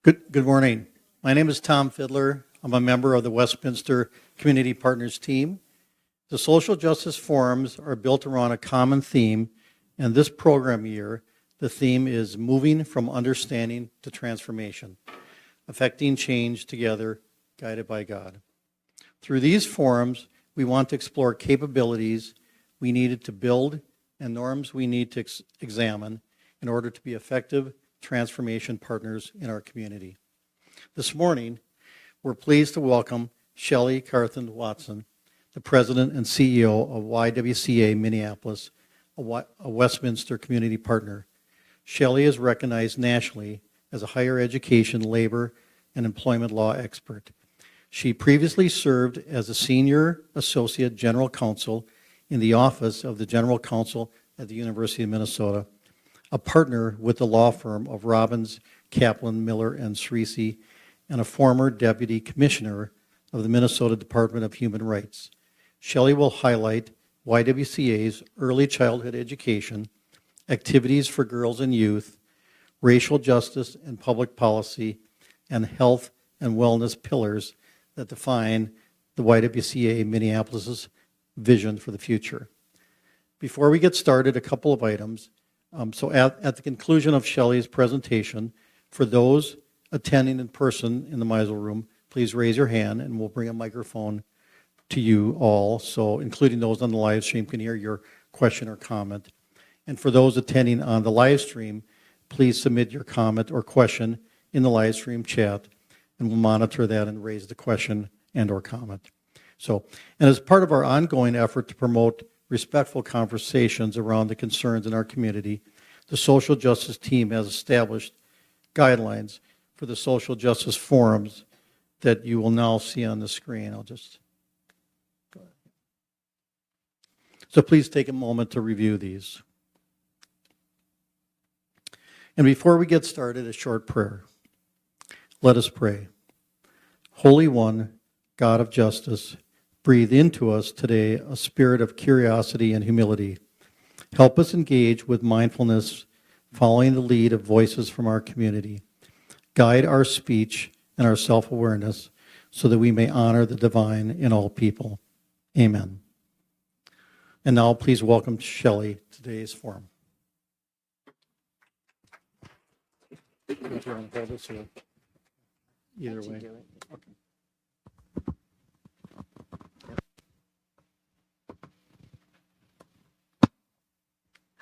Good morning. My name is Tom Fiddler. I'm a member of the Westminster Community Partners team. The social justice forums are built around a common theme, and this program year, the theme is Moving from Understanding to Transformation, Affecting Change Together, Guided by God. Through these forums, we want to explore capabilities we needed to build and norms we need to examine in order to be effective transformation partners in our community. This morning, we're pleased to welcome Shelley Carthen Watson, the President and CEO of YWCA Minneapolis, a Westminster community partner. Shelley is recognized nationally as a higher education, labor, and employment law expert. She previously served as a Senior Associate General Counsel in the Office of the General Counsel at the University of Minnesota, a partner with the law firm of Robbins, Kaplan, Miller, and Cerisi, and a former Deputy Commissioner of the Minnesota Department of Human Rights. Shelley will highlight YWCA's early childhood education, activities for girls and youth, racial justice and public policy, and health and wellness pillars that define the YWCA Minneapolis' vision for the future. Before we get started, a couple of items. So at the conclusion of Shelley's presentation, for those attending in person in the Meisel room, please raise your hand and we'll bring a microphone to you all, so including those on the live stream can hear your question or comment. And for those attending on the live stream, please submit your comment or question in the live stream chat, and we'll monitor that and raise the question and or comment. So, and as part of our ongoing effort to promote respectful conversations around the concerns in our community, the social justice team has established guidelines for the social justice forums that you will now see on the screen. I'll just go ahead. So please take a moment to review these. And before we get started, a short prayer. Let us pray. Holy One, God of justice, breathe into us today a spirit of curiosity and humility. Help us engage with mindfulness, following the lead of voices from our community. Guide our speech and our self-awareness so that we may honor the divine in all people. Amen. And now please welcome Shelley to today's forum. Either way. Okay.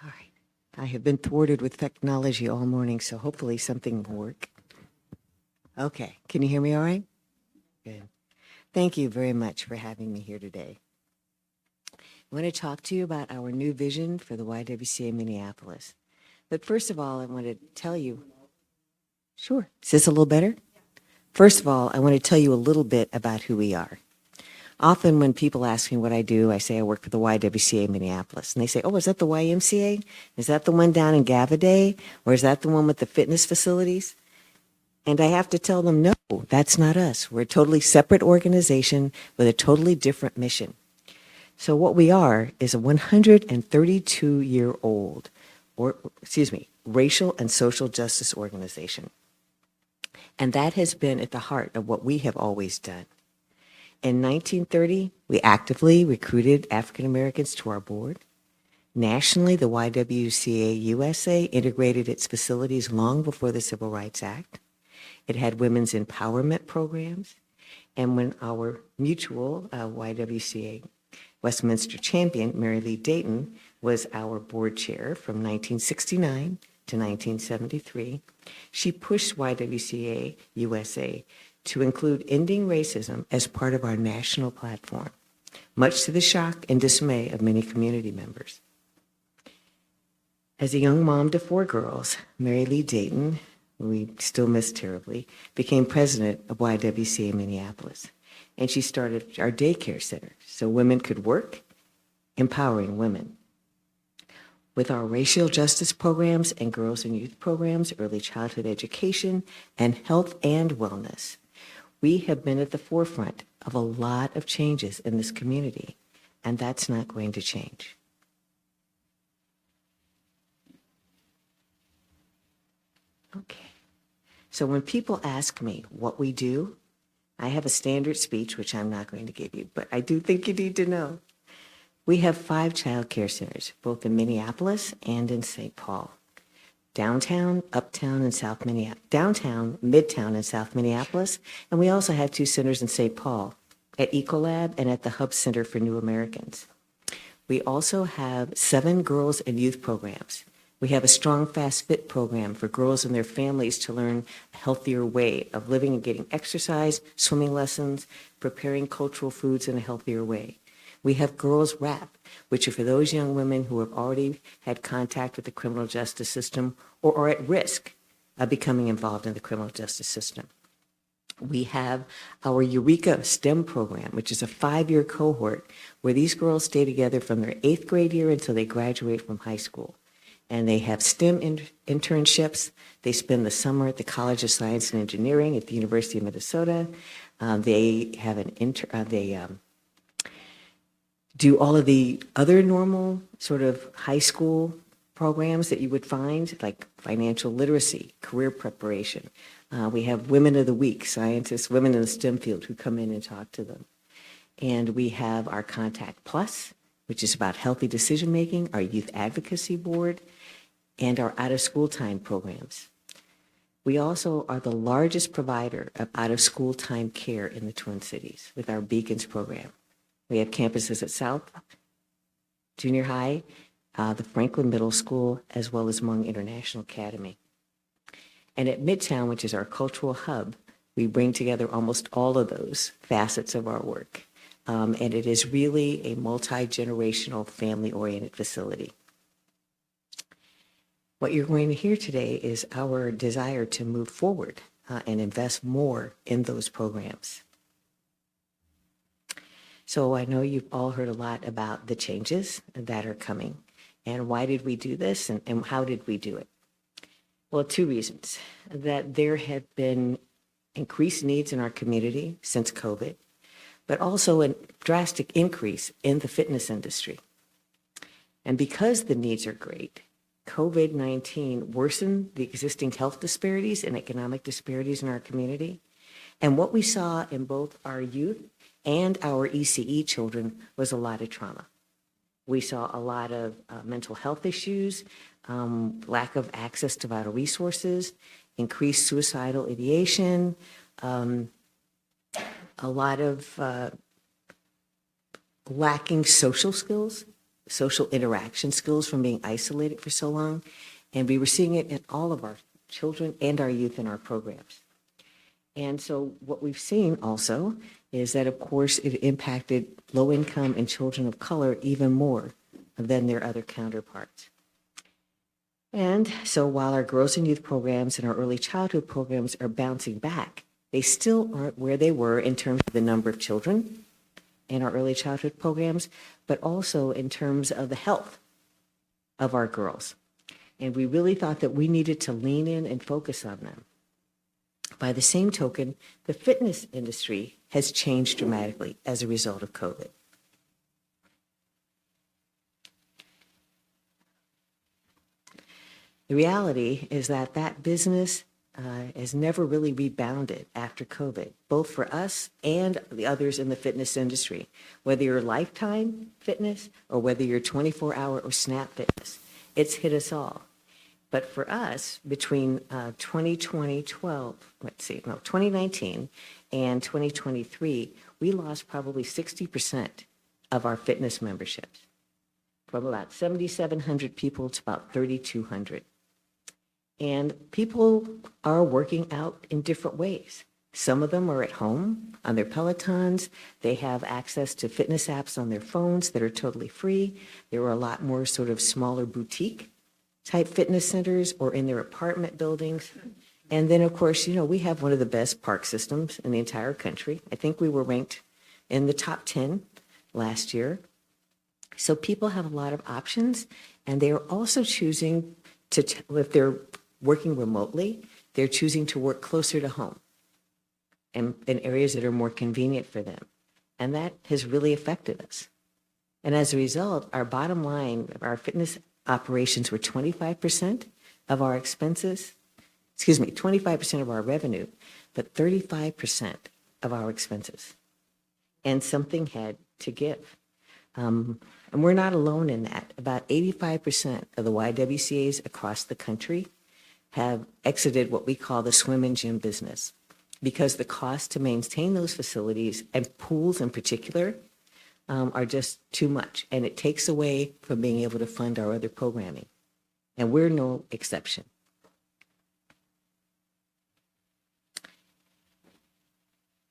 All right. I have been thwarted with technology all morning, so hopefully something will work. Okay. Can you hear me all right? Good. Thank you very much for having me here today. I want to talk to you about our new vision for the YWCA Minneapolis. But first of all, I want to tell you, sure, is this a little better? First of all, I want to tell you a little bit about who we are. Often when people ask me what I do, I say I work for the YWCA Minneapolis. And they say, oh, is that the YMCA? Is that the one down in Gavaday? Or is that the one with the fitness facilities? And I have to tell them, no, that's not us. We're a totally separate organization with a totally different mission. So what we are is a 132-year-old, racial and social justice organization. And that has been at the heart of what we have always done. In 1930, we actively recruited African Americans to our board. Nationally, the YWCA USA integrated its facilities long before the Civil Rights Act. It had women's empowerment programs. And when our mutual YWCA Westminster champion, Mary Lee Dayton, was our board chair from 1969 to 1973, she pushed YWCA USA to include ending racism as part of our national platform, much to the shock and dismay of many community members. As a young mom to 4 girls, Mary Lee Dayton, who we still miss terribly, became president of YWCA Minneapolis. And she started our daycare center so women could work, empowering women. With our racial justice programs and girls and youth programs, early childhood education, and health and wellness, we have been at the forefront of a lot of changes in this community, and that's not going to change. Okay. So when people ask me what we do, I have a standard speech, which I'm not going to give you, but I do think you need to know. We have 5 child care centers, both in Minneapolis and in St. Paul. Downtown, uptown, and South Minneapolis, downtown, midtown, and South Minneapolis, and we also have 2 centers in St. Paul, at Ecolab and at the Hub Center for New Americans. We also have 7 girls and youth programs. We have a strong Fast Fit program for girls and their families to learn a healthier way of living and getting exercise, swimming lessons, preparing cultural foods in a healthier way. We have Girls Rap, which are for those young women who have already had contact with the criminal justice system or are at risk of becoming involved in the criminal justice system. We have our YWCA STEM program, which is a 5-year cohort where these girls stay together from their 8th grade year until they graduate from high school. And they have STEM internships. They spend the summer at the College of Science and Engineering at the University of Minnesota. They have do all of the other normal sort of high school programs that you would find, like financial literacy, career preparation. We have Women of the Week, scientists, women in the STEM field who come in and talk to them. And we have our Contact Plus, which is about healthy decision-making, our Youth Advocacy Board, and our out-of-school time programs. We also are the largest provider of out-of-school time care in the Twin Cities with our Beacons program. We have campuses at South Junior High, the Franklin Middle School, as well as Hmong International Academy. And at Midtown, which is our cultural hub, we bring together almost all of those facets of our work. And it is really a multi-generational, family-oriented facility. What you're going to hear today is our desire to move forward and invest more in those programs. So I know you've all heard a lot about the changes that are coming. And why did we do this and how did we do it? Well, 2 reasons. That there have been increased needs in our community since COVID, but also a drastic increase in the fitness industry. And because the needs are great, COVID-19 worsened the existing health disparities and economic disparities in our community. And what we saw in both our youth and our ECE children was a lot of trauma. We saw a lot of mental health issues, lack of access to vital resources, increased suicidal ideation, a lot of lacking social skills, social interaction skills from being isolated for so long. And we were seeing it in all of our children and our youth in our programs. And so what we've seen also is that, of course, it impacted low income and children of color even more than their other counterparts. And so while our girls and youth programs and our early childhood programs are bouncing back, they still aren't where they were in terms of the number of children in our early childhood programs, but also in terms of the health of our girls. And we really thought that we needed to lean in and focus on them. By the same token, the fitness industry has changed dramatically as a result of COVID. The reality is that that business has never really rebounded after COVID, both for us and the others in the fitness industry, whether you're Lifetime Fitness or whether you're 24-hour or Snap Fitness. It's hit us all. But for us, between 2019 and 2023, we lost probably 60% of our fitness memberships, from about 7,700 people to about 3,200. And people are working out in different ways. Some of them are at home on their Pelotons. They have access to fitness apps on their phones that are totally free. There are a lot more sort of smaller boutique type fitness centers or in their apartment buildings. And then, of course, we have one of the best park systems in the entire country. I think we were ranked in the top 10 last year. So people have a lot of options, and they are also choosing to, if they're working remotely, they're choosing to work closer to home and in areas that are more convenient for them. And that has really affected us. And as a result, our bottom line, our fitness operations were 25% of our expenses. 25% of our revenue, but 35% of our expenses. And something had to give. And we're not alone in that. About 85% of the YWCAs across the country have exited what we call the swim and gym business because the cost to maintain those facilities, and pools in particular, are just too much. And it takes away from being able to fund our other programming. And we're no exception.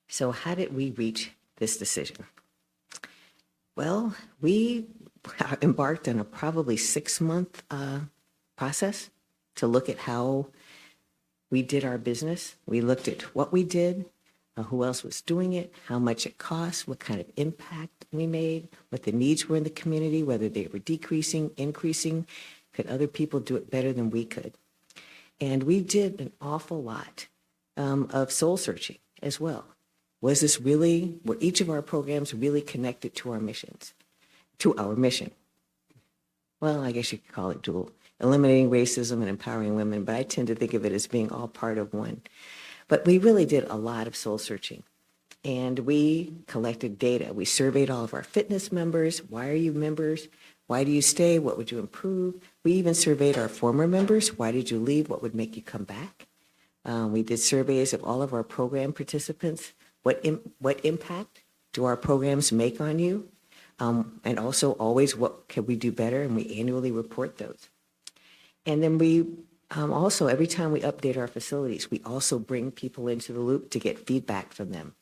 So how did we reach this decision? Well, we embarked on a probably 6-month process to look at how we did our business. We looked at what we did, who else was doing it, how much it cost, what kind of impact we made, what the needs were in the community, whether they were decreasing, increasing, could other people do it better than we could. And we did an awful lot of soul searching as well. Was this really, were each of our programs really connected to our missions, to our mission? Well, I guess you could call it dual, eliminating racism and empowering women, but I tend to think of it as being all part of one. But we really did a lot of soul searching, and we collected data. We surveyed all of our fitness members. Why are you members? Why do you stay? What would you improve? We even surveyed our former members. Why did you leave? What would make you come back? We did surveys of all of our program participants. What impact do our programs make on you? And also always, what can we do better? And we annually report those. And then we also, every time we update our facilities, we also bring people into the loop to get feedback from them.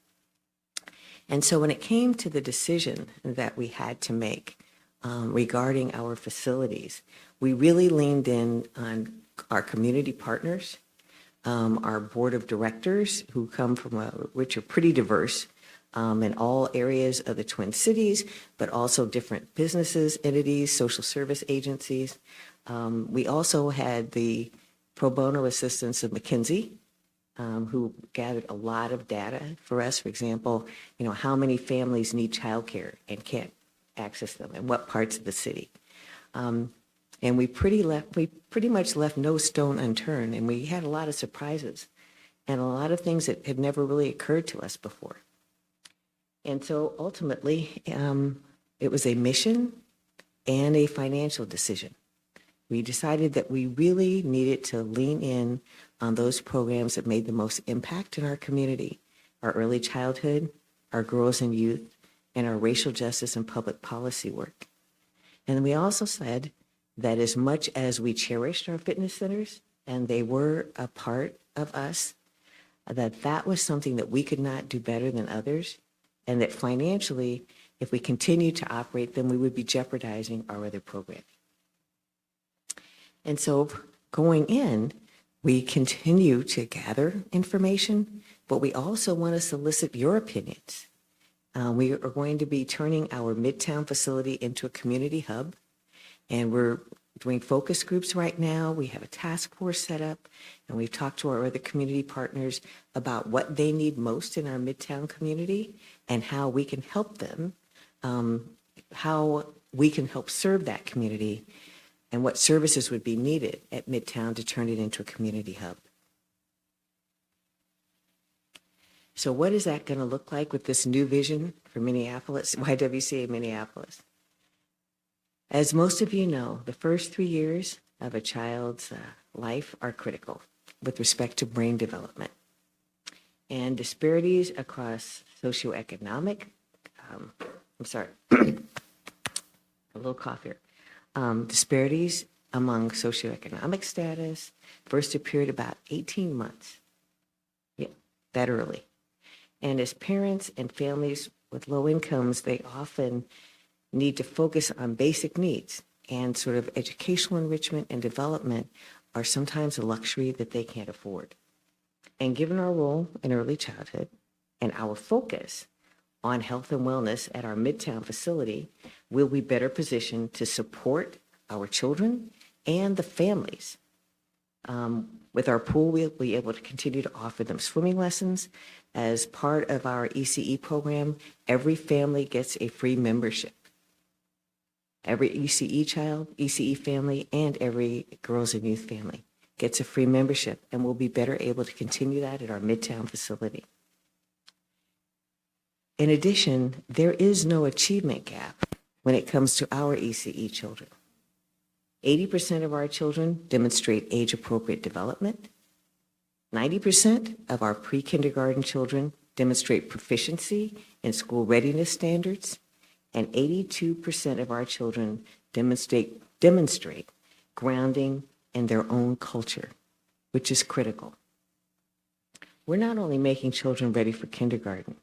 And so when it came to the decision that we had to make regarding our facilities, we really leaned in on our community partners, our board of directors, who come from which are pretty diverse in all areas of the Twin Cities, but also different businesses, entities, social service agencies. We also had the pro bono assistance of McKinsey, who gathered a lot of data for us. For example, how many families need childcare and can't access them, and what parts of the city. And we pretty much left no stone unturned, and we had a lot of surprises and a lot of things that had never really occurred to us before. And so ultimately, it was a mission and a financial decision. We decided that we really needed to lean in on those programs that made the most impact in our community, our early childhood, our girls and youth, and our racial justice and public policy work. And we also said that as much as we cherished our fitness centers, and they were a part of us, that was something that we could not do better than others, and that financially, if we continued to operate them, we would be jeopardizing our other programs. And so going in, we continue to gather information, but we also want to solicit your opinions. We are going to be turning our Midtown facility into a community hub, and we're doing focus groups right now. We have a task force set up, and we've talked to our other community partners about what they need most in our Midtown community and how we can help them, how we can help serve that community, and what services would be needed at Midtown to turn it into a community hub. So what is that going to look like with this new vision for Minneapolis, YWCA Minneapolis? As most of you know, the first 3 years of a child's life are critical with respect to brain development. And disparities across socioeconomic, a little cough here. Disparities among socioeconomic status first appeared about 18 months, that early. And as parents and families with low incomes, they often need to focus on basic needs, and sort of educational enrichment and development are sometimes a luxury that they can't afford. And given our role in early childhood and our focus on health and wellness at our Midtown facility, we'll be better positioned to support our children and the families. With our pool, we'll be able to continue to offer them swimming lessons. As part of our ECE program, every family gets a free membership. Every ECE child, ECE family, and every girls and youth family gets a free membership, and we'll be better able to continue that at our Midtown facility. In addition, there is no achievement gap when it comes to our ECE children. 80% of our children demonstrate age-appropriate development. 90% of our pre-kindergarten children demonstrate proficiency in school readiness standards, and 82% of our children demonstrate grounding in their own culture, which is critical. We're not only making children ready for kindergarten,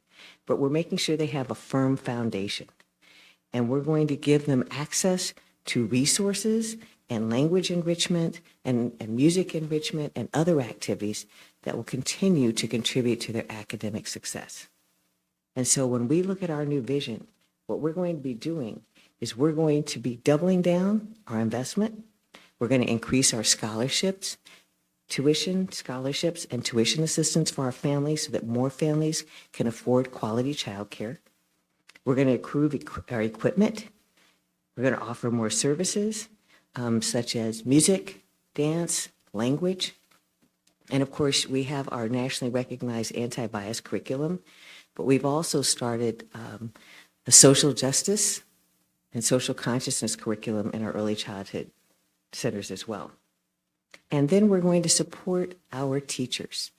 but we're making sure they have a firm foundation. And we're going to give them access to resources and language enrichment and music enrichment and other activities that will continue to contribute to their academic success. And so when we look at our new vision, what we're going to be doing is we're going to be doubling down our investment. We're going to increase our scholarships, scholarships, and tuition assistance for our families so that more families can afford quality childcare. We're going to improve our equipment. We're going to offer more services, such as music, dance, language. And of course, we have our nationally recognized anti-bias curriculum, but we've also started a social justice and social consciousness curriculum in our early childhood centers as well. And then we're going to support our teachers.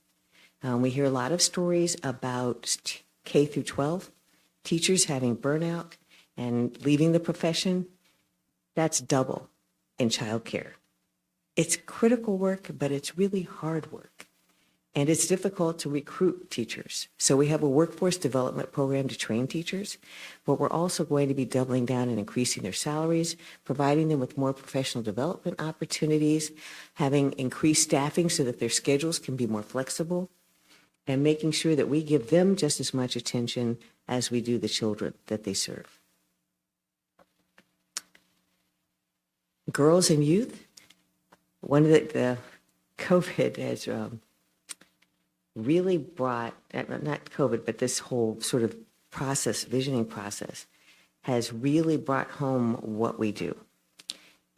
We hear a lot of stories about K through 12 teachers having burnout and leaving the profession. That's double in childcare. It's critical work, but it's really hard work. And it's difficult to recruit teachers. So we have a workforce development program to train teachers, but we're also going to be doubling down and increasing their salaries, providing them with more professional development opportunities, having increased staffing so that their schedules can be more flexible, and making sure that we give them just as much attention as we do the children that they serve. Girls and youth, one of the COVID has really brought, not COVID, but this whole sort of process, visioning process, has really brought home what we do.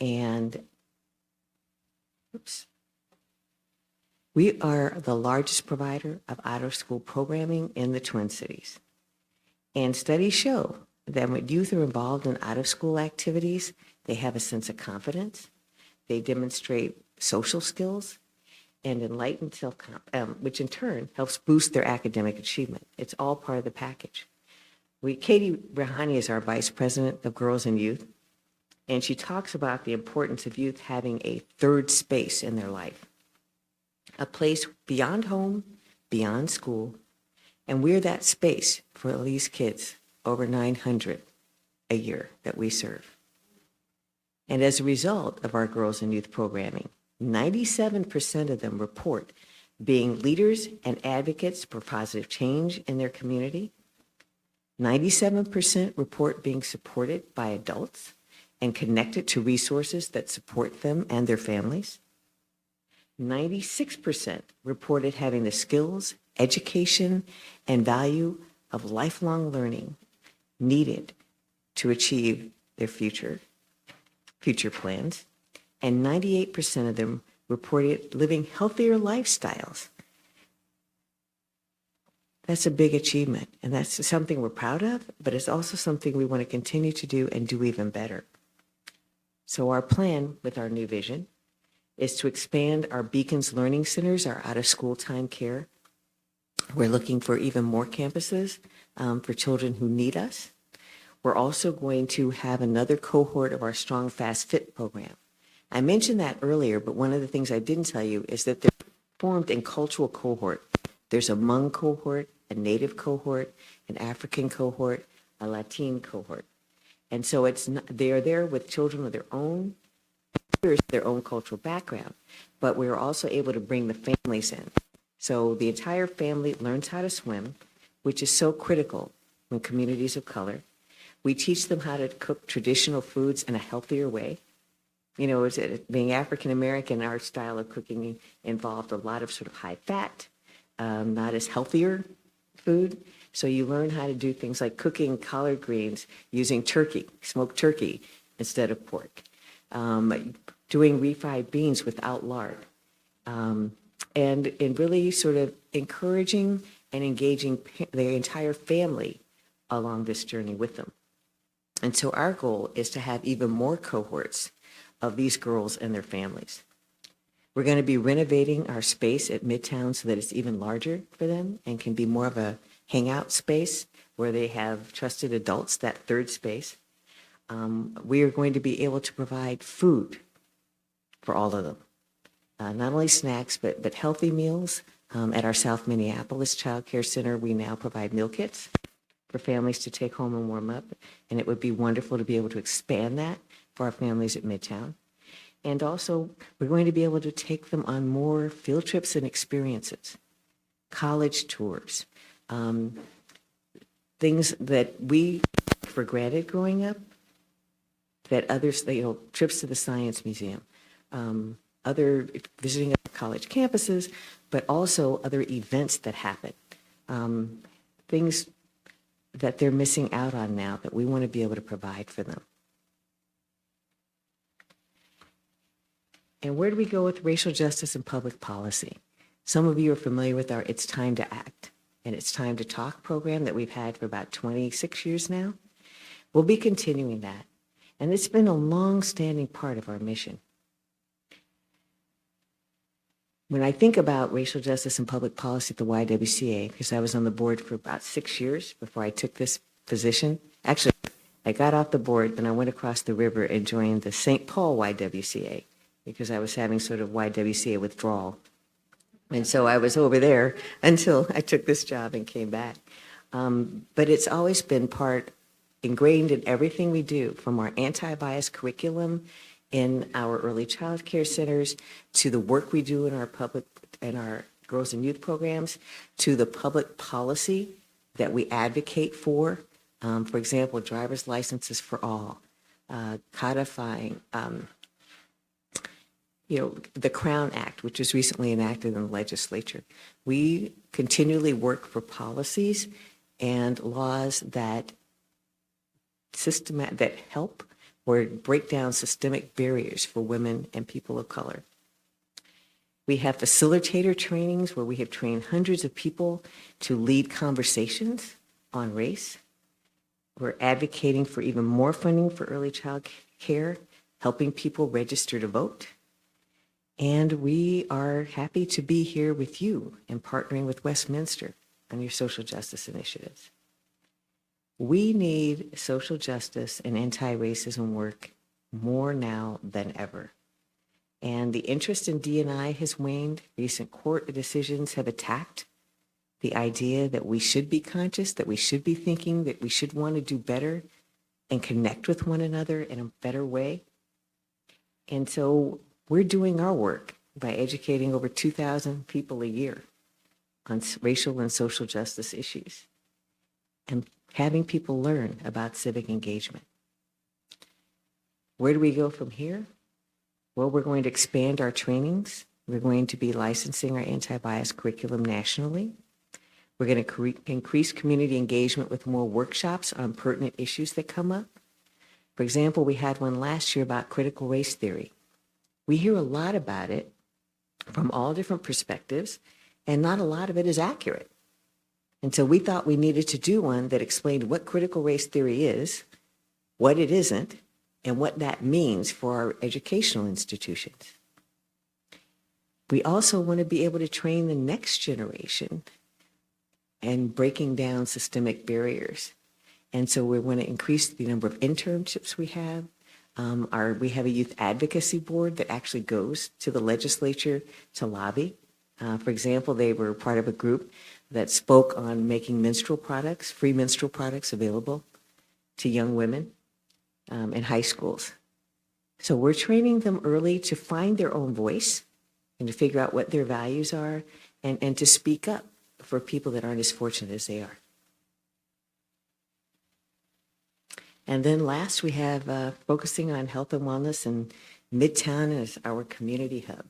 And, we are the largest provider of out-of-school programming in the Twin Cities. And studies show that when youth are involved in out-of-school activities, they have a sense of confidence, they demonstrate social skills, and enlightened which in turn helps boost their academic achievement. It's all part of the package. Katie Rahani is our Vice President of Girls and Youth, and she talks about the importance of youth having a third space in their life, a place beyond home, beyond school, and we're that space for these kids, over 900 a year that we serve. And as a result of our Girls and Youth programming, 97% of them report being leaders and advocates for positive change in their community. 97% report being supported by adults and connected to resources that support them and their families. 96% reported having the skills, education, and value of lifelong learning needed to achieve their future plans. And 98% of them reported living healthier lifestyles. That's a big achievement, and that's something we're proud of, but it's also something we want to continue to do and do even better. So our plan with our new vision is to expand our Beacons Learning Centers, our out-of-school time care. We're looking for even more campuses for children who need us. We're also going to have another cohort of our Strong, Fast, Fit program. I mentioned that earlier, but one of the things I didn't tell you is that they're formed in cultural cohort. There's a Hmong cohort, a Native cohort, an African cohort, a Latin cohort. And so they're there with children with their own cultural background, but we're also able to bring the families in. So the entire family learns how to swim, which is so critical in communities of color. We teach them how to cook traditional foods in a healthier way. You know, being African American, our style of cooking involved a lot of sort of high fat, not as healthier food. So you learn how to do things like cooking collard greens using turkey, smoked turkey, instead of pork. Doing refried beans without lard. and really sort of encouraging and engaging their entire family along this journey with them. And so our goal is to have even more cohorts of these girls and their families. We're going to be renovating our space at Midtown so that it's even larger for them and can be more of a hangout space where they have trusted adults, that third space. We are going to be able to provide food for all of them. Not only snacks, but healthy meals. At our South Minneapolis Child Care Center, we now provide meal kits for families to take home and warm up. And it would be wonderful to be able to expand that for our families at Midtown. And also, we're going to be able to take them on more field trips and experiences, college tours, things that we took for granted growing up, that others, trips to the Science Museum, other visiting college campuses, but also other events that happen, things that they're missing out on now that we want to be able to provide for them. And where do we go with racial justice and public policy? Some of you are familiar with our It's Time to Act and It's Time to Talk program that we've had for about 26 years now. We'll be continuing that. And it's been a long-standing part of our mission. When I think about racial justice and public policy at the YWCA, because I was on the board for about 6 years before I took this position. Actually, I got off the board, then I went across the river and joined the St. Paul YWCA because I was having sort of YWCA withdrawal. And so I was over there until I took this job and came back. But it's always been ingrained in everything we do, from our anti-bias curriculum in our early child care centers, to the work we do in our girls and youth programs, to the public policy that we advocate for. For example, driver's licenses for all, codifying, the Crown Act, which was recently enacted in the legislature. We continually work for policies and laws that help or break down systemic barriers for women and people of color. We have facilitator trainings where we have trained hundreds of people to lead conversations on race. We're advocating for even more funding for early child care, helping people register to vote. And we are happy to be here with you and partnering with Westminster on your social justice initiatives. We need social justice and anti-racism work more now than ever. And the interest in D&I has waned. Recent court decisions have attacked the idea that we should be conscious, that we should be thinking, that we should want to do better and connect with one another in a better way. And so we're doing our work by educating over 2,000 people a year on racial and social justice issues and having people learn about civic engagement. Where do we go from here? Well, we're going to expand our trainings. We're going to be licensing our anti-bias curriculum nationally. We're going to increase community engagement with more workshops on pertinent issues that come up. For example, we had one last year about critical race theory. We hear a lot about it from all different perspectives, and not a lot of it is accurate. And so we thought we needed to do one that explained what critical race theory is, what it isn't, and what that means for our educational institutions. We also want to be able to train the next generation in breaking down systemic barriers. And so we want to increase the number of internships we have. We have a youth advocacy board that actually goes to the legislature to lobby. For example, they were part of a group that spoke on making menstrual products, free menstrual products available to young women in high schools. So we're training them early to find their own voice and to figure out what their values are and to speak up for people that aren't as fortunate as they are. And then last, we have focusing on health and wellness in Midtown as our community hub.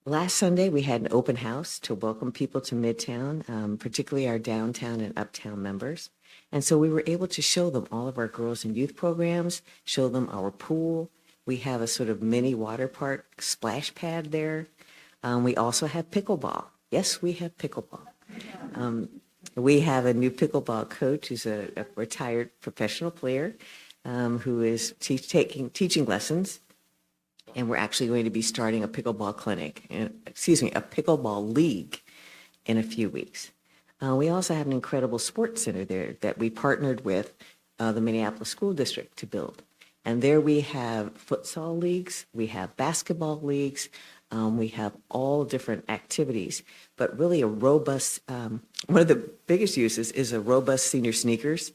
Last Sunday, we had an open house to welcome people to Midtown, particularly our downtown and uptown members. And so we were able to show them all of our girls and youth programs, show them our pool, We have a sort of mini water park splash pad there. We also have pickleball. Yes, we have pickleball. We have a new pickleball coach who's a retired professional player who is teaching lessons. And we're actually going to be starting a pickleball a pickleball league in a few weeks. We also have an incredible sports center there that we partnered with the Minneapolis School District to build. And there we have futsal leagues, we have basketball leagues, we have all different activities, but really a robust, one of the biggest uses is a robust senior sneakers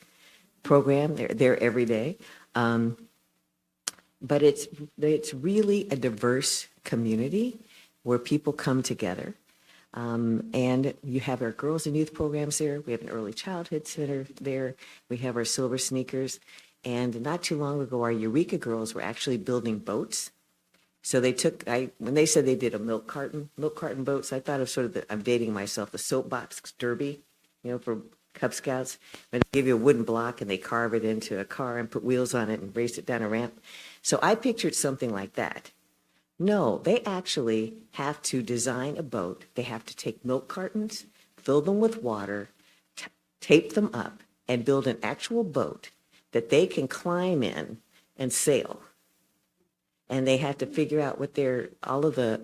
program. They're there every day. But it's really a diverse community where people come together. And you have our girls and youth programs there. We have an early childhood center there. We have our silver sneakers. And not too long ago, our Eureka girls were actually building boats. So they took, when they said they did a milk carton boats, I thought of sort of I'm dating myself, the soapbox derby, for Cub Scouts. When they give you a wooden block and they carve it into a car and put wheels on it and race it down a ramp. So I pictured something like that. No, they actually have to design a boat. They have to take milk cartons, fill them with water, tape them up, and build an actual boat that they can climb in and sail. And they have to figure out what all of the,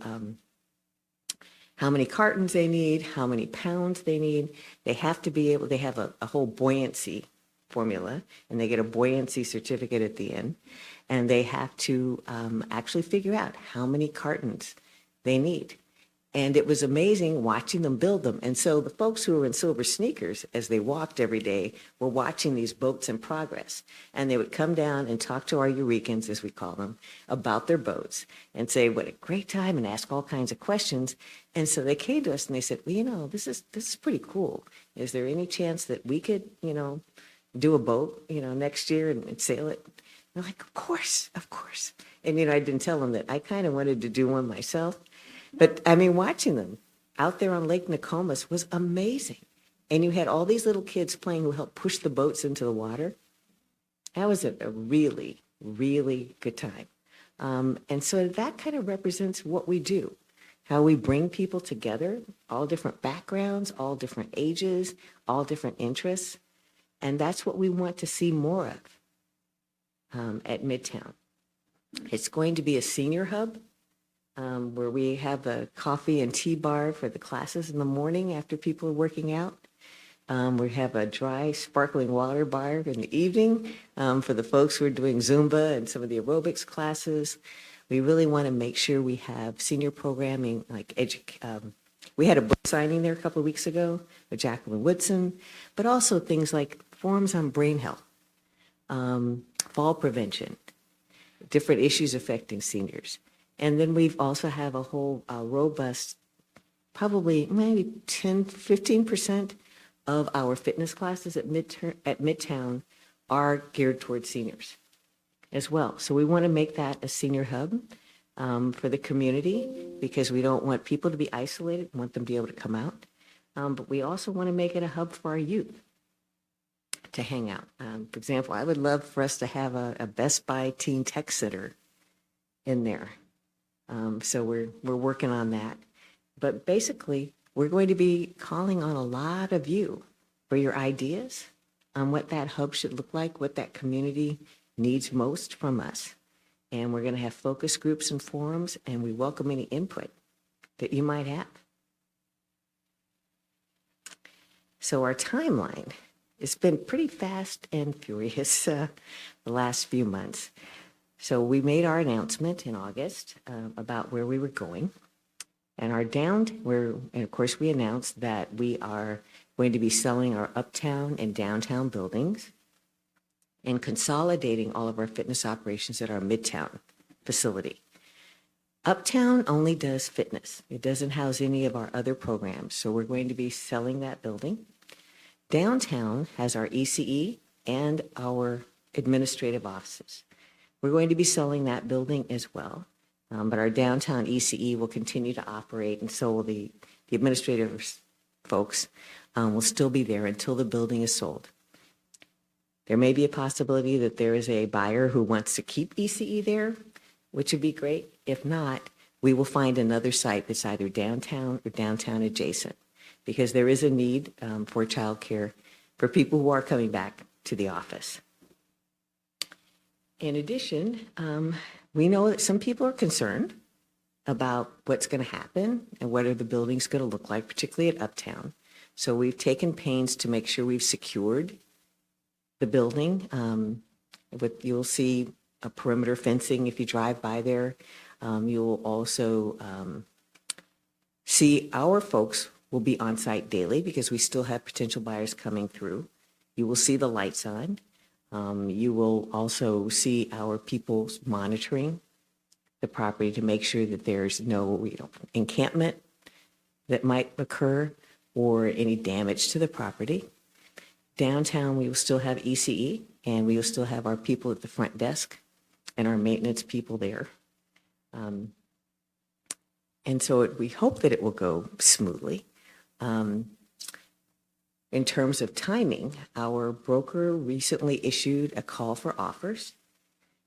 how many cartons they need, how many pounds they need. They have to be able, they have a whole buoyancy formula, and they get a buoyancy certificate at the end. And they have to actually figure out how many cartons they need. And it was amazing watching them build them. And so the folks who were in silver sneakers, as they walked every day, were watching these boats in progress. And they would come down and talk to our Eurekans, as we call them, about their boats and say, what a great time, and ask all kinds of questions. And so they came to us and they said, well, this is pretty cool. Is there any chance that we could, do a boat, next year and sail it? And I'm like, of course. And, I didn't tell them that I kind of wanted to do one myself. But, watching them out there on Lake Nokomis was amazing. And you had all these little kids playing who helped push the boats into the water. That was a really, really good time. And so that kind of represents what we do, how we bring people together, all different backgrounds, all different ages, all different interests. And that's what we want to see more of at Midtown. It's going to be a senior hub where we have a coffee and tea bar for the classes in the morning after people are working out. We have a dry sparkling water bar in the evening for the folks who are doing Zumba and some of the aerobics classes. We really want to make sure we have senior programming like we had a book signing there a couple of weeks ago with Jacqueline Woodson, but also things like forums on brain health, fall prevention, different issues affecting seniors. And then we've also have a whole robust, probably maybe 10, 15% of our fitness classes at Midtown are geared towards seniors as well. So we want to make that a senior hub for the community because we don't want people to be isolated, we want them to be able to come out. But we also want to make it a hub for our youth to hang out. For example, I would love for us to have a Best Buy Teen Tech Center in there. So we're working on that. But basically, we're going to be calling on a lot of you for your ideas on what that hub should look like, what that community needs most from us. And we're going to have focus groups and forums, and we welcome any input that you might have. So our timeline, it's been pretty fast and furious the last few months. So we made our announcement in August about where we were going. And and of course we announced that we are going to be selling our uptown and downtown buildings and consolidating all of our fitness operations at our Midtown facility. Uptown only does fitness. It doesn't house any of our other programs. So we're going to be selling that building. Downtown has our ECE and our administrative offices. We're going to be selling that building as well, but our downtown ECE will continue to operate, and so will the administrative folks will still be there until the building is sold. There may be a possibility that there is a buyer who wants to keep ECE there, which would be great. If not, we will find another site that's either downtown or downtown adjacent, because there is a need for childcare for people who are coming back to the office. In addition, we know that some people are concerned about what's going to happen and what are the buildings going to look like, particularly at Uptown. So we've taken pains to make sure we've secured the building. You'll see a perimeter fencing if you drive by there. You'll also see our folks will be on site daily because we still have potential buyers coming through. You will see the lights on. You will also see our people monitoring the property to make sure that there's no encampment that might occur or any damage to the property. Downtown, we will still have ECE, and we will still have our people at the front desk and our maintenance people there. And so we hope that it will go smoothly. In terms of timing, our broker recently issued a call for offers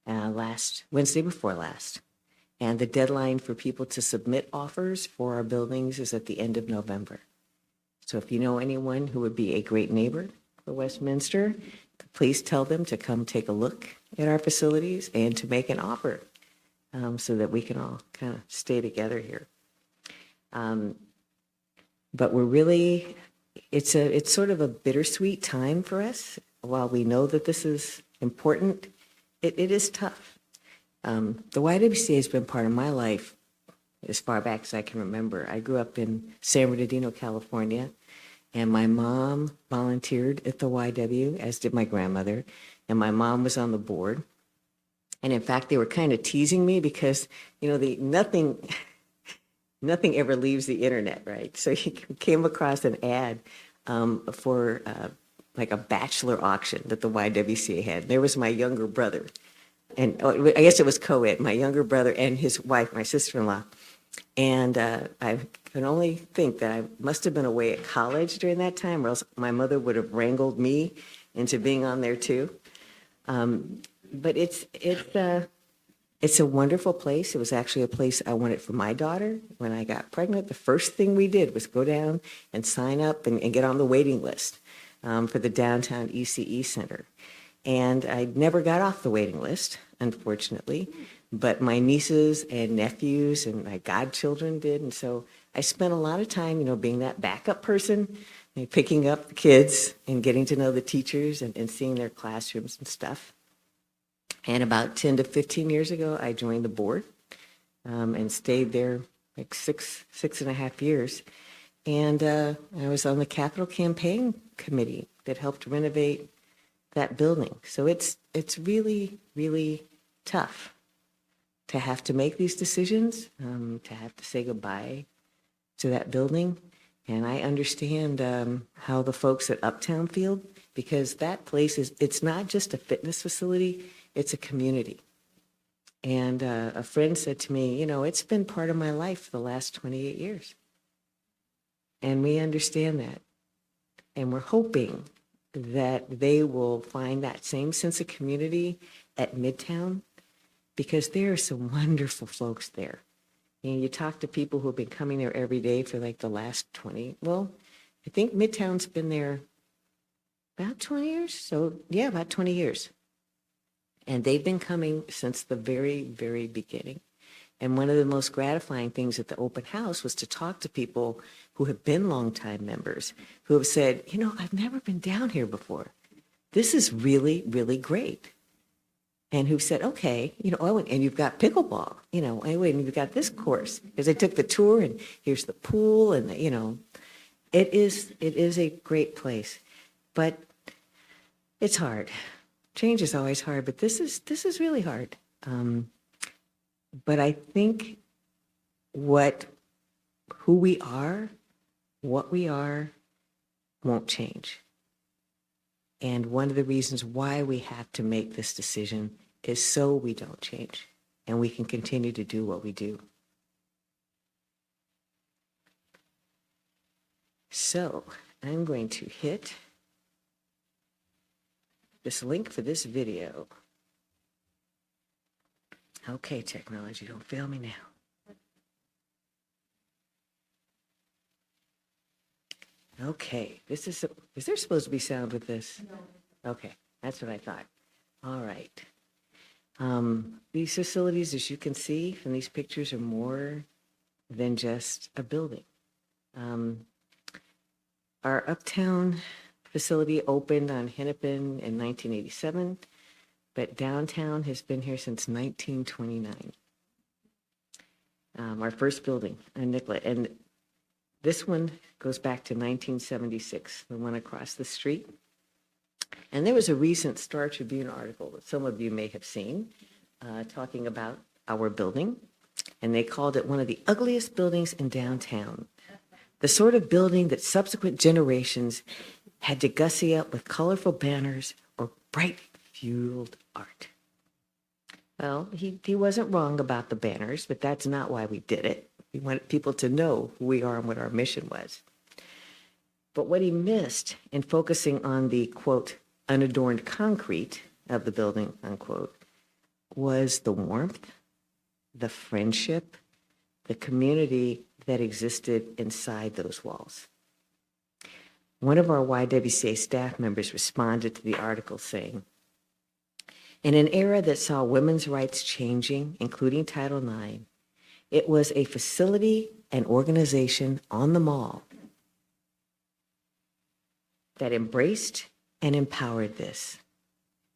Wednesday before last. And the deadline for people to submit offers for our buildings is at the end of November. So if you know anyone who would be a great neighbor for Westminster, please tell them to come take a look at our facilities and to make an offer so that we can all kind of stay together here. But we're really, it's sort of a bittersweet time for us. While we know that this is important, it is tough. The YWCA has been part of my life as far back as I can remember. I grew up in San Bernardino, California, and my mom volunteered at the YW, as did my grandmother, and my mom was on the board. And in fact, they were kind of teasing me because, nothing ever leaves the internet, right? So he came across an ad for like a bachelor auction that the YWCA had. There was my younger brother, and I guess it was co-ed, my younger brother and his wife, my sister-in-law. And I can only think that I must have been away at college during that time, or else my mother would have wrangled me into being on there too. But it's a wonderful place. It was actually a place I wanted for my daughter. When I got pregnant, the first thing we did was go down and sign up and get on the waiting list for the downtown ECE Center. And I never got off the waiting list, unfortunately, but my nieces and nephews and my godchildren did. And so I spent a lot of time, being that backup person, picking up the kids and getting to know the teachers and seeing their classrooms and stuff. And about 10 to 15 years ago, I joined the board and stayed there like six and a half years. And I was on the capital campaign committee that helped renovate that building. So it's really, really tough to have to make these decisions, to have to say goodbye to that building. And I understand how the folks at Uptown feel, because that place it's not just a fitness facility, it's a community. And a friend said to me, it's been part of my life for the last 28 years. And we understand that. And we're hoping that they will find that same sense of community at Midtown, because there are some wonderful folks there. And you talk to people who have been coming there every day for like the last I think Midtown's been there about 20 years. So yeah, about 20 years. And they've been coming since the very, very beginning. And one of the most gratifying things at the open house was to talk to people who have been longtime members, who have said, I've never been down here before. This is really, really great. And who said, okay, and you've got pickleball, and you've got this course. Because I took the tour, and here's the pool, and, it is a great place. But it's hard. Change is always hard, but this is really hard. But I think who we are, what we are, won't change. And one of the reasons why we have to make this decision is so we don't change and we can continue to do what we do. So I'm going to hit this link for this video. Okay, technology, don't fail me now. Okay, is there supposed to be sound with this? No. Okay, that's what I thought. All right. These facilities, as you can see from these pictures, are more than just a building. Our Uptown facility opened on Hennepin in 1987, but downtown has been here since 1929. Our first building on Nicollet, and this one goes back to 1976, the one across the street. And there was a recent Star Tribune article that some of you may have seen talking about our building, and they called it one of the ugliest buildings in downtown. The sort of building that subsequent generations had to gussy up with colorful banners or bright fueled art. Well, he wasn't wrong about the banners, but that's not why we did it. We wanted people to know who we are and what our mission was. But what he missed in focusing on the, quote, unadorned concrete of the building, unquote, was the warmth, the friendship, the community that existed inside those walls. One of our YWCA staff members responded to the article saying, in an era that saw women's rights changing, including Title IX, it was a facility and organization on the mall that embraced and empowered this.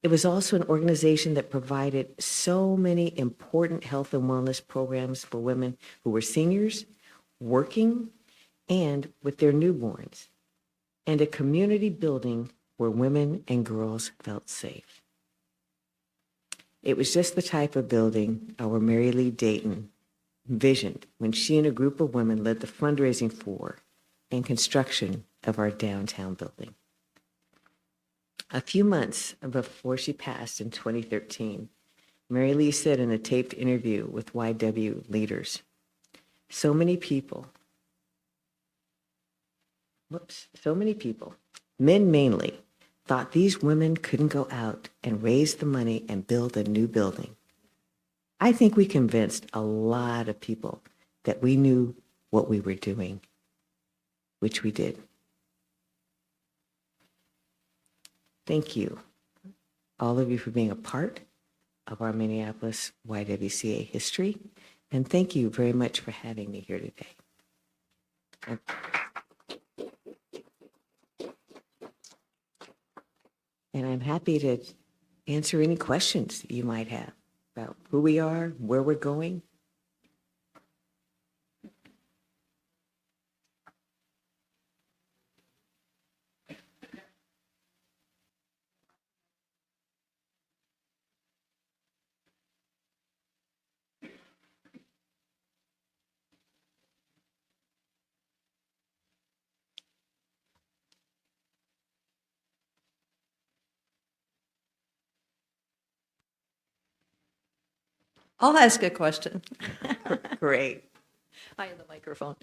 It was also an organization that provided so many important health and wellness programs for women who were seniors, working, and with their newborns, and a community building where women and girls felt safe. It was just the type of building our Mary Lee Dayton envisioned when she and a group of women led the fundraising for and construction of our downtown building. A few months before she passed in 2013, Mary Lee said in a taped interview with YW leaders, so many people, men mainly, thought these women couldn't go out and raise the money and build a new building. I think we convinced a lot of people that we knew what we were doing, which we did. Thank you, all of you, for being a part of our Minneapolis YWCA history, and thank you very much for having me here today. And I'm happy to answer any questions that you might have about who we are, where we're going. I'll ask a question. Great. I have the microphone.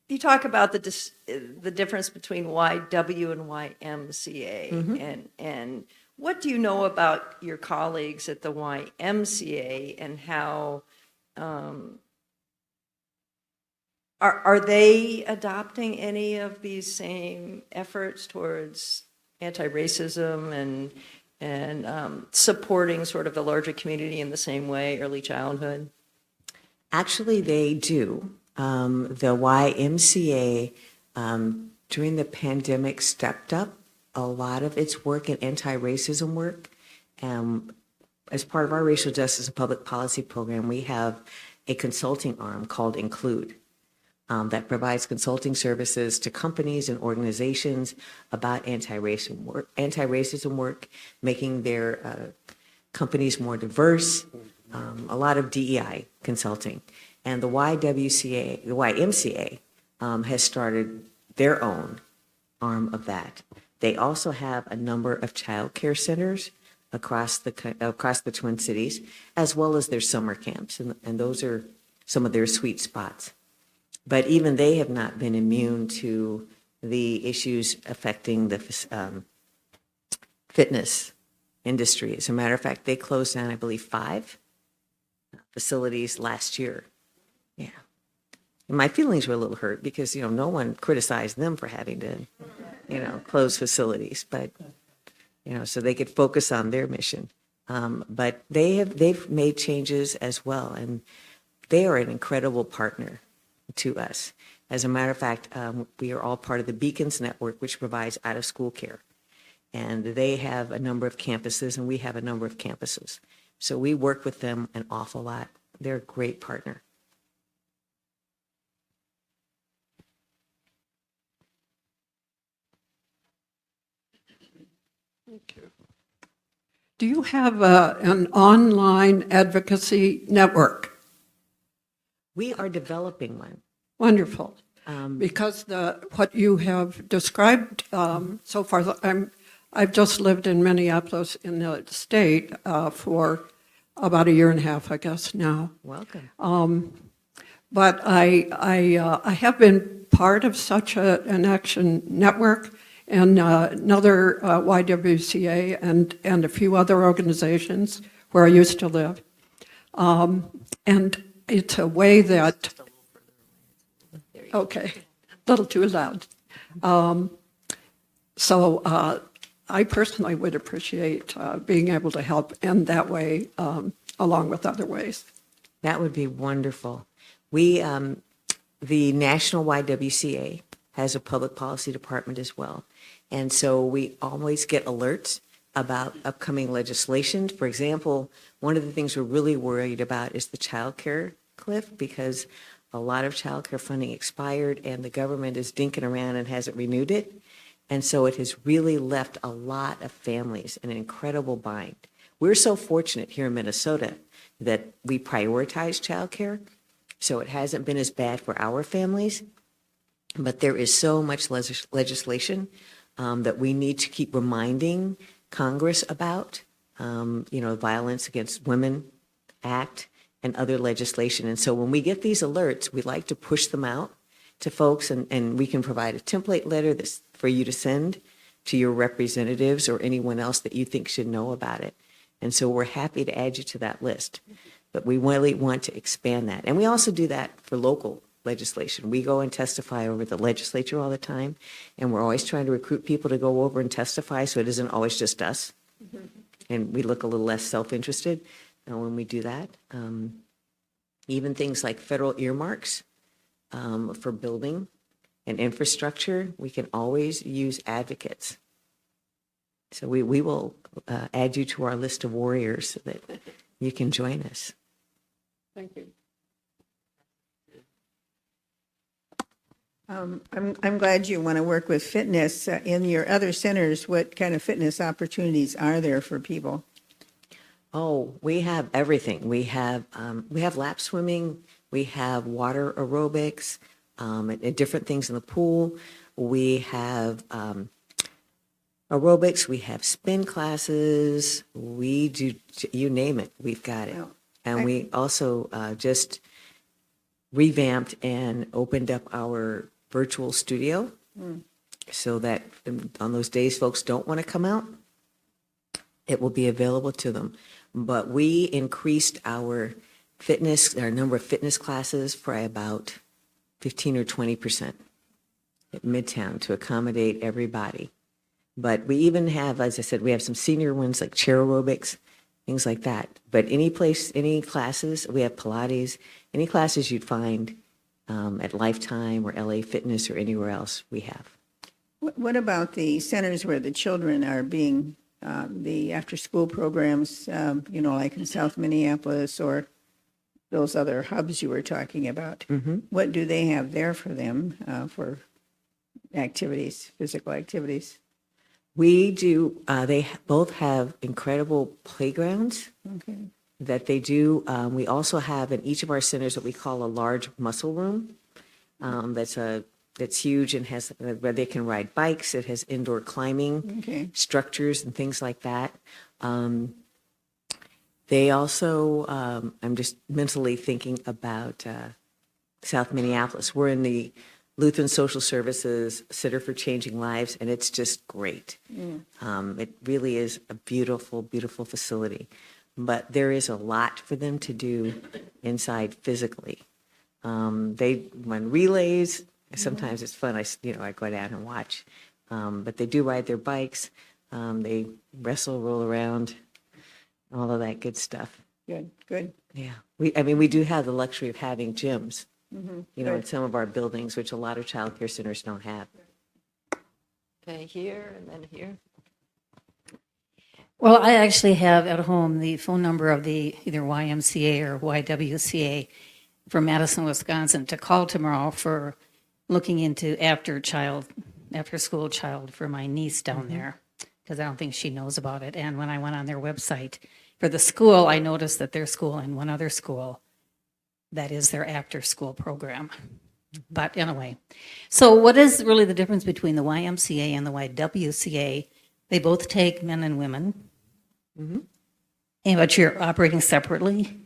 You talk about the difference between YW and YMCA, and what do you know about your colleagues at the YMCA and how are they adopting any of these same efforts towards anti-racism and supporting sort of the larger community in the same way, early childhood? Actually, they do. The YMCA, during the pandemic, stepped up a lot of its work in anti-racism work. As part of our racial justice and public policy program, we have a consulting arm called Include that provides consulting services to companies and organizations about anti-racism work, making their companies more diverse, a lot of DEI consulting. And the YMCA has started their own arm of that. They also have a number of child care centers across the Twin Cities, as well as their summer camps, and those are some of their sweet spots. But even they have not been immune to the issues affecting the fitness industry. As a matter of fact, they closed down, I believe, 5 facilities last year. Yeah. And my feelings were a little hurt because, no one criticized them for having to, close facilities, but, so they could focus on their mission. But they've made changes as well, and they are an incredible partner to us. As a matter of fact, we are all part of the Beacons Network, which provides out-of-school care. And they have a number of campuses, and we have a number of campuses. So we work with them an awful lot. They're a great partner. Thank you. Do you have an online advocacy network? We are developing one. Wonderful. Because what you have described so far, I've just lived in Minneapolis in the state for about 1.5 years, I guess, now. Welcome. But I have been part of such an action network and another YWCA and a few other organizations where I used to live. And it's a way that, okay, a little too loud. So I personally would appreciate being able to help in that way along with other ways. That would be wonderful. We, the National YWCA has a public policy department as well. And so we always get alerts about upcoming legislation. For example, one of the things we're really worried about is the child care cliff, because a lot of child care funding expired and the government is dinking around and hasn't renewed it. And so it has really left a lot of families in an incredible bind. We're so fortunate here in Minnesota that we prioritize child care, so it hasn't been as bad for our families. But there is so much legislation that we need to keep reminding Congress about, Violence Against Women Act and other legislation. And so when we get these alerts, we like to push them out to folks, and we can provide a template letter for you to send to your representatives or anyone else that you think should know about it. And so we're happy to add you to that list. But we really want to expand that. And we also do that for local legislation. We go and testify over the legislature all the time, and we're always trying to recruit people to go over and testify so it isn't always just us. And we look a little less self-interested when we do that. Even things like federal earmarks for building and infrastructure, we can always use advocates. So we will add you to our list of warriors so that you can join us. Thank you. I'm glad you want to work with fitness. In your other centers, what kind of fitness opportunities are there for people? Oh, we have everything. We have lap swimming, we have water aerobics, and different things in the pool. We have aerobics, we have spin classes, we do, you name it, we've got it. Wow. And we also just revamped and opened up our virtual studio so that on those days folks don't want to come out, it will be available to them. But we increased our number of fitness classes by about 15 or 20% at Midtown to accommodate everybody. But we even have, as I said, we have some senior ones like chair aerobics, things like that. But any classes, we have Pilates, any classes you'd find at Lifetime or LA Fitness or anywhere else, we have. What about the centers where the children are being, the after-school programs, like in South Minneapolis or those other hubs you were talking about? Mm-hmm. What do they have there for them for activities, physical activities? We do, they both have incredible playgrounds Okay. that they do. We also have in each of our centers what we call a large muscle room that's huge and has where they can ride bikes. It has indoor climbing Okay. structures and things like that. They also, I'm just mentally thinking about South Minneapolis. We're in the Lutheran Social Services Center for Changing Lives, and it's just great. It really is a beautiful, beautiful facility. But there is a lot for them to do inside physically. They run relays. Sometimes it's fun. I go down and watch. But they do ride their bikes. They wrestle, roll around, all of that good stuff. Good, good. Yeah. We do have the luxury of having gyms, in Good. some of our buildings, which a lot of child care centers don't have. Okay, here and then here. Well, I actually have at home the phone number of the either YMCA or YWCA for Madison, Wisconsin, to call tomorrow for looking into after school child for my niece down there, because I don't think she knows about it. And when I went on their website for the school, I noticed that their school and one other school, that is their after school program. But anyway, so what is really the difference between the YMCA and the YWCA? They both take men and women, but you're operating separately.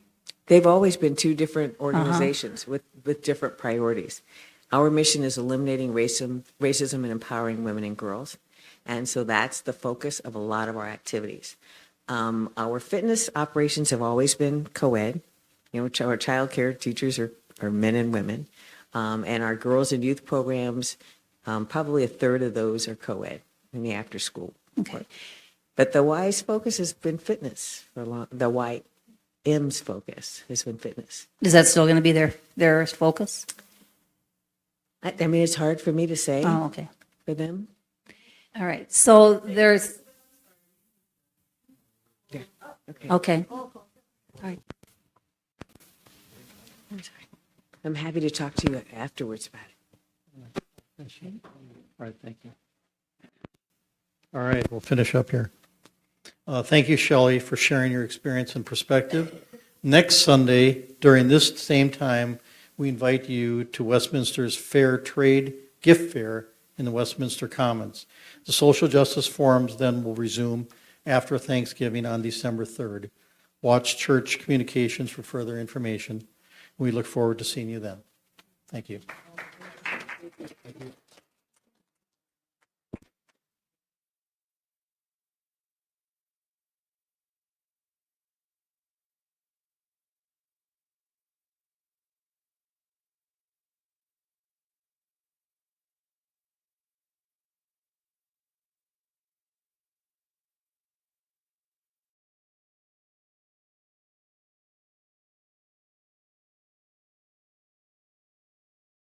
They've always been two different organizations with different priorities. Our mission is eliminating racism and empowering women and girls. And so that's the focus of a lot of our activities. Our fitness operations have always been co-ed. Our child care teachers are men and women. And our girls and youth programs, probably a third of those are co-ed in the after school. Okay. But the Y's focus has been fitness for long. The YM's focus has been fitness. Is that still going to be their focus? I mean, it's hard for me to say Oh, okay. for them. All right. So there's, Okay. okay. All right. I'm sorry. I'm happy to talk to you afterwards about it. All right, thank you. All right, we'll finish up here. Thank you, Shelley, for sharing your experience and perspective. Next Sunday, during this same time, we invite you to Westminster's Fair Trade Gift Fair in the Westminster Commons. The social justice forums then will resume after Thanksgiving on December 3rd. Watch church communications for further information. We look forward to seeing you then. Thank you.